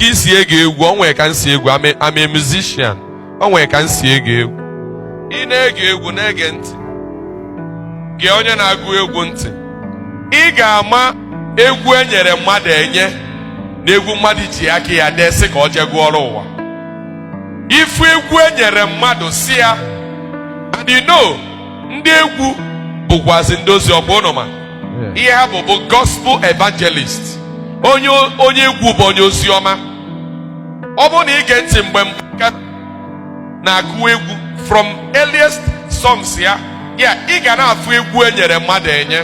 ka isi ege egwu onwe ka nsi egwu I'm a musician onwe ka nsi ege egwu ị na-ege egwu na-ege ntị gị onye na-agụ egwu ntị ị ga-ama egwu enyere mmadụ enye na egwu mmadụ ji aka ya desi ka ọ jee gụọ ọrụ ụwa ifu egwu enyere mmadụ si ya and you know ndị egwu bụkwazi ndozi ọbụnụma ihe ha bụ gospel evangelist onye egwu bụ onye ozi ọma ọ bụ na ige ntị mgbe m na-agụ egwu from earliest songs ya ị ga na-afụ egwu enyere mmadụ enye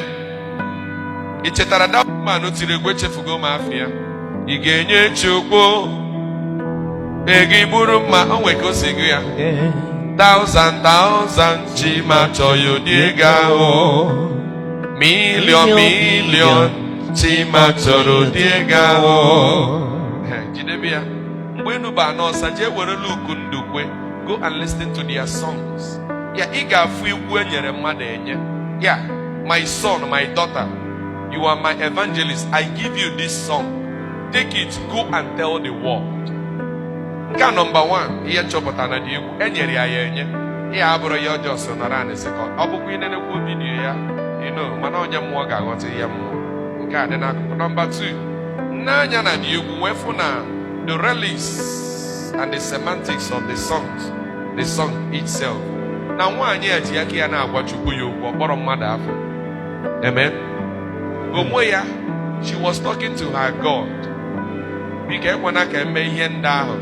ị chetara that man tiri egwu echefugo m afọ ya ị ga-enye Chukwu ego iburu mma o nwe ka o si gụ ya thousand chi ma chọọ ya ụdị ego ahụ million chi ma chọrọ ụdị ego ahụ jidebe ya mgbe enu ba n'ọsa jee were luku ndukwe go and listen to their songs ị ga-afụ egwu enyere mmadụ enye my son, my daughter, you are my evangelist. I give you this song. Take it, go and tell the world. Nke number one, ihe nchọpụta na dị egwu enyere ya enye ihe abụrụ ya ọjọọ so nara anị sịkọ ọ bụkwa ị na-ekwu vidiyo ya mana onye mmụọ ga-aghọta ihe mmụọ nke a dị n'akụkụ. Number two, n'anya na dị egwu wee fụ na the relics and the semantics of the song itself na nwaanyị a ji aka ya na-agwa Chukwu ya okwu ọkpọrọ mmadụ afọ. Amen. Onwe ya, she was talking to her God. Biko ekwana ka eme ihe ndị ahụ.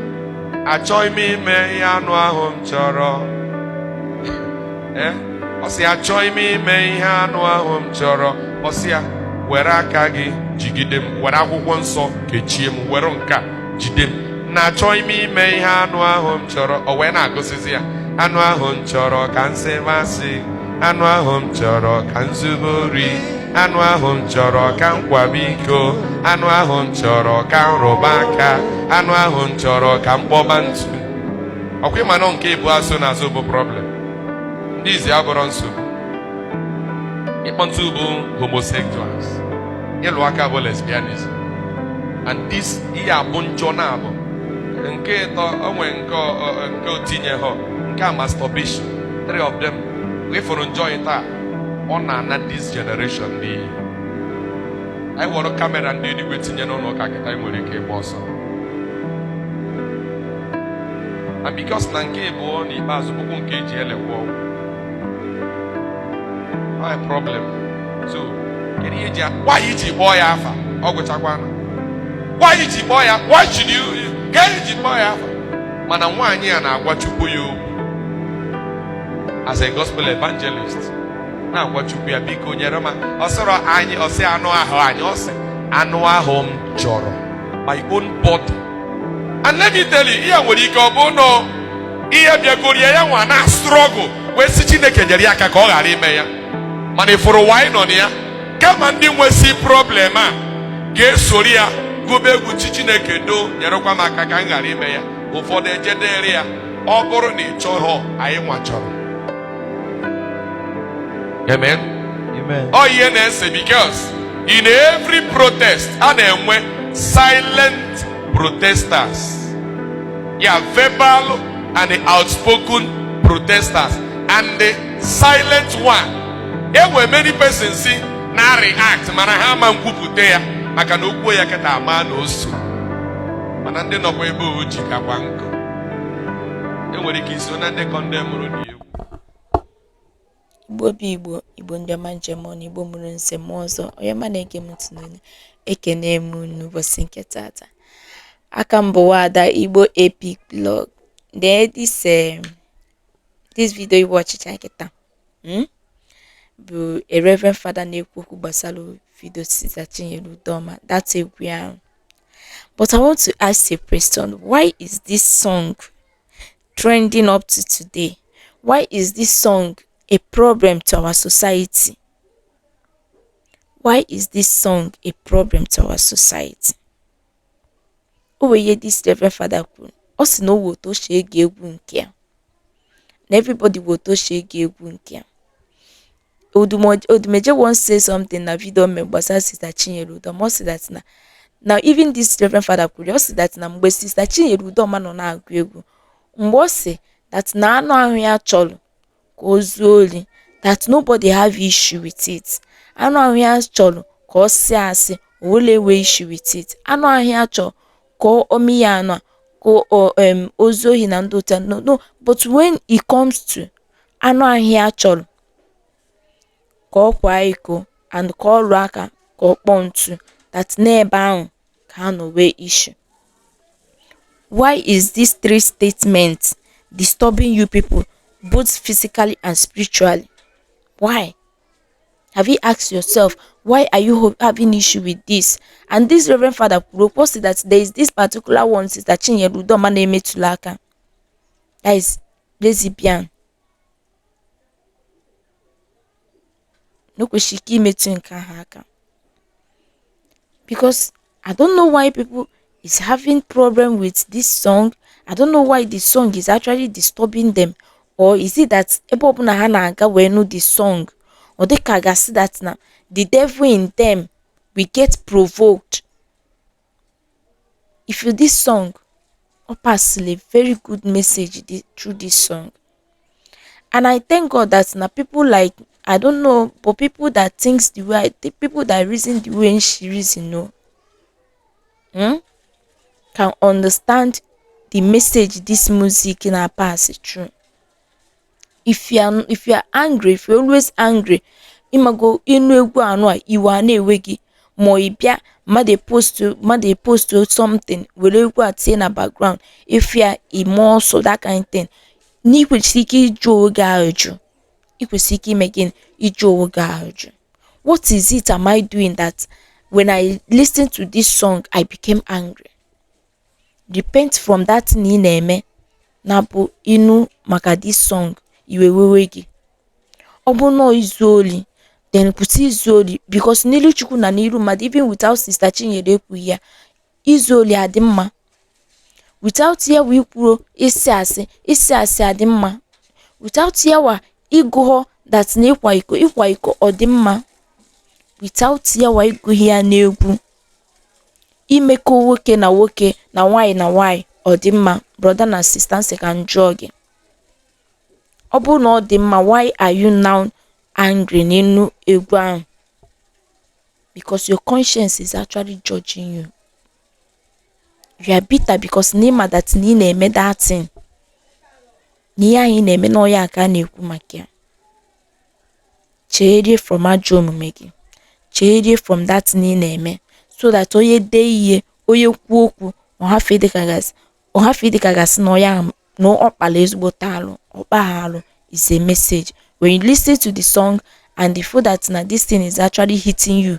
Achọghị m ime ihe anụ ahụ m chọrọ. Ọ sị achọghị m ime ihe anụ ahụ m chọrọ. Ọ sị ya were aka gị jigide m, were akwụkwọ nsọ kechie m, were nka jide m. Na achọghị m ime ihe anụ ahụ m chọrọ. O wee na-agụsịzi ya anụ ahụ m chọrọ ka nsị masị, anụ ahụ m chọrọ ka nzube ori, anụ ahụ m chọrọ ka nkwaba iko, anụ ahụ m chọrọ ka nrụba aka, anụ ahụ m chọrọ ka mkpọba ntu. Ọkwa ịma nọ nke ibu asụ n'azụ bụ problem. Ndị izi abụrụ nsogbu. Ịkpọ ntu bụ homosexuals, ịlụ aka bụ lesbianism, and this ihe abụ njọ na abụ. Nke ịtọ onwe nke otinye ha nke a masturbation, 3 of them. We for enjoy taa ọ na this generation n'iyi. Anyị wọrọ kamera ndị eluigwe tinye n'ụlọ ụka kịta anyị nwere ike ịgba ọsọ. And because na nke bụ n'ikpeazụ bụkwa nke eji elekwa ọgwụ. Ọ a problem. So kedu ihe ji why iji kpọọ ya afa ọ gwụchakwana? Why iji kpọọ ya? Why should you ka iji kpọọ ya afa? Mana nwaanyị a na-agwa Chukwu ya okwu as a gospel evangelist. Na-agwa Chukwu ya biko nyere ma ọ sọrọ anyị ọsị anụ ahụ anyị ọsị anụ ahụ m chọrọ my own body. And let me tell you, ihe nwere ike ọ bụ nọ ihe bịagoro ya nwa na struggle wee si Chineke nyere ya aka ka ọ ghara ime ya. Mana ifuru wanyị nọ na ya kama ndị nwesi problem a ga-esori ya gụba egwu chi Chineke do nyerekwa m aka ka m ghara ime ya. Ụfọdụ ejedere ya ọ bụrụ na ị chọrọ anyị nwa chọrọ. Amen. Amen. Oh, yes, because in every protest, and silent protesters, verbal and the outspoken protesters, and the silent one. There were many persons see na react, man. I have man kupute ya, maka no kwe ya kata man osu. Manande no kwe bo uji kawanko. There were the kids who nande condemn rudi. Igbo ndị ọma njem ọnụ Igbo mụrụ nsị mmụọ ọzọ onye ma na-ege m ntị n'onu ekene m n'ụbọchị nke tata aka m bụ Ada Igbo Epic Blog. This video you watch nkịta bụ a reverend father na-ekwu okwu gbasara video Sister Chinyere Udoma. That's a weird. But I want to ask a question. Why is this song trending up to today? Why is this song a problem to our society? Why is this song a problem to our society? This Reverend Father kwuru, ọ sị na o woto shege egwu nke ya. Na everybody woto shege egwu nke ya. Odumeje once say something na video me gbasara Sister Chinyere Udoma. Ọ sị that Now even this Reverend Father kwuru, ọ sị that na mgbe Sister Chinyere Udoma nọ na-agụ egwu, mgbe ọ sị that na anụ ahụ ya chọrọ ka o zuo ori, that nobody have issue with it. Anụ ahụ ya chọrọ ka ọ sị asị, o wele enwe issue with it. Anụ ahụ ya chọrọ ka o mi ya anụ ka o zuo ohi na ndị otu no, but when it comes to anụ ahụ ya chọrọ ka ọ kwa iko and ka ọ rụọ aka ka ọ kpọọ ntu, that n'ebe ahụ ka ha nọ wee issue. Why is these three statements disturbing you people, both physically and spiritually? Why? Have you asked yourself, why are you having issue with this? And this Reverend Father proposed that there is this particular one, Sister Chinyere Udoma na-emetụla aka. That is lesbian. No kwesịrị imetụ nke ahụ aka. Because I don't know why people is having problem with this song. I don't know why the song is actually disturbing them. Or is it that ebe ọbụla ha na-aga wee nụ the song, or they can see that now the devil in them will get provoked. If you this song, or pass a very good message through this song. And I thank God that now people like, I don't know, but people that thinks the way people that reason the way she reason, can understand the message this music in our past through. If you are angry, if you're always angry, imago inu egwu anu a iwa na ewegi mo ibia ma dey post to something were egwu atie na background, if you are emotional, that kind of thing, ni kwesiki iju oge ajuju, ikwesiki making iju oge ajuju. What is it am I doing that when I listen to this song I became angry? Repent from that ni na-eme na bụ inu maka this song iwe wewe gị. Ọ bụ no izuoli, then kwụsị izuoli, because n'ilu Chukwu na n'ilu mmadụ, even without Sister Chinyere ekwu ya, izuoli adị mma. Without ya we kwuru isi asị adị mma. Without ya wa ịgụghọ that na ịkwa iko ọ dị mma. Without ya wa ịgụghị ya n'egwu, imekọ nwoke na nwoke na nwanyị ọ dị mma. Brother na sister nsị ka njụọ gị, ọ bụ na ọ dị mma, why are you now angry n'enu egwu ahụ? Because your conscience is actually judging you. You are bitter because n'ịma that na ị na-eme that thing, na ihe ahụ ị na-eme na ọya aka na-ekwu maka ya. Chegharịa from ajọ omume gị, chegharịa from that na ị na-eme, so that onye dee ihe, onye kwuo okwu, ọhafe ịdịkagasị na ọya na ọkpala ezigbo talụ ọkpaghalụ is a message. When you listen to the song and you feel that now this thing is actually hitting you,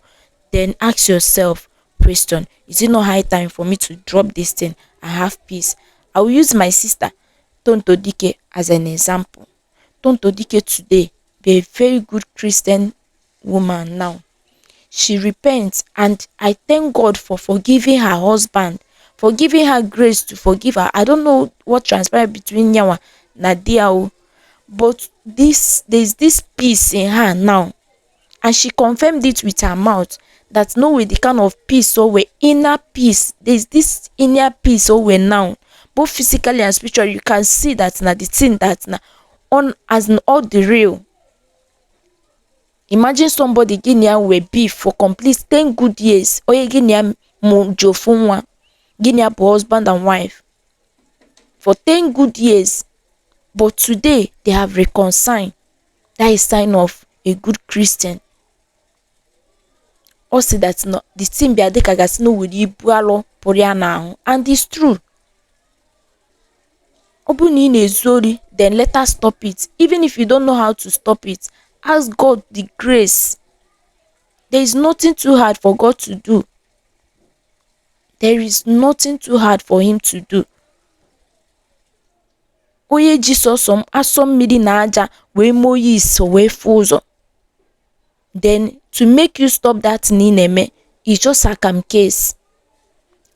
then ask yourself, Preston, is it not high time for me to drop this thing and have peace? I will use my sister Tonto Dike as an example. Tonto Dike today be a very good Christian woman now. She repents, and I thank God for forgiving her husband, for giving her grace to forgive her. I don't know what transpired between Nyawa and Diao, but there's this peace in her now, and she confirmed it with her mouth that no way the kind of peace or inner peace, there's this inner peace or now, both physically and spiritually. You can see that now the thing that now on as in all the real. Imagine somebody Guinea we beef for complete 10 good years, or Guinea mojo funwa, Guinea husband and wife for 10 good years, but today they have reconciled. That is sign of a good Christian. Also that's not the thing be adekagas no with ibualo poriana, and it's true. Obuni nezori, then let us stop it. Even if you don't know how to stop it, ask God the grace. There is nothing too hard for God to do. There is nothing too hard for him to do. Oye Jesus asom midi na aja we Moyis we fuzo. Then to make you stop that nineme, it's just a cam case.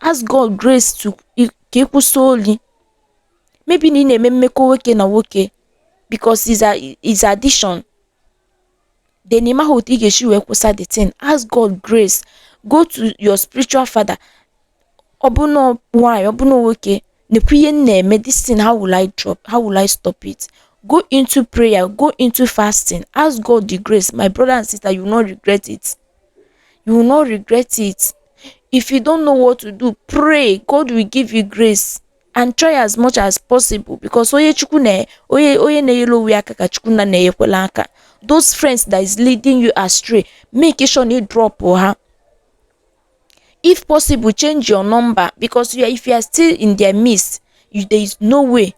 Ask God grace to keep solely. Maybe nineme meko weke na woke, because it's addition. Then ima hotige she we kusa the thing. Ask God grace. Go to your spiritual father Obuno why? Obuno okay. Nekwiye neme this thing. How will I drop? How will I stop it? Go into prayer. Go into fasting. Ask God the grace. My brother and sister, you will not regret it. You will not regret it. If you don't know what to do, pray. God will give you grace. And try as much as possible, because those friends that is leading you astray, make sure you drop her. If possible, change your number, because if you are still in their midst, there is no way.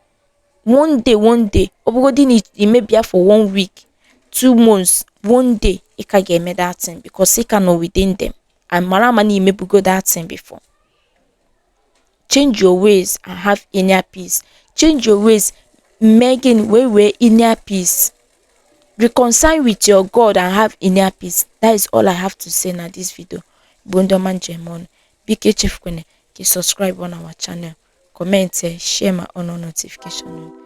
One day, it may be for 1 week, 2 months, one day, it can get me that thing, because it cannot within them. And Maramani may go that thing before. Change your ways and have inner peace. Change your ways, making way inner peace. Reconcile with your God and have inner peace. That is all I have to say in this video. Bondoman Jemon. BK Chief Kwene. Subscribe on our channel. Comment, share my honor notification.